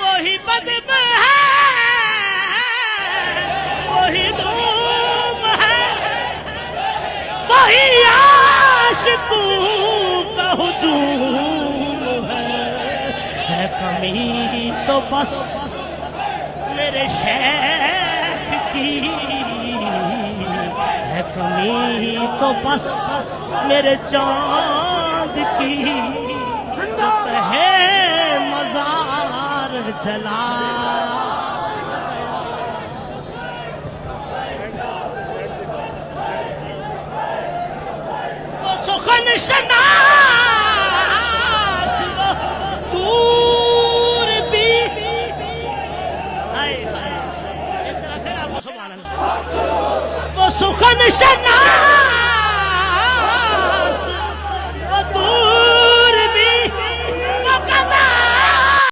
वही बदब है, वही धूम है, वही आशिकू का हुजूम है कमी तो बस मेरे शेख की है, कमी तो बस मेरे चांद की, है मजार जला वो सुखन शनास वो दूर भी वो सुखन शनास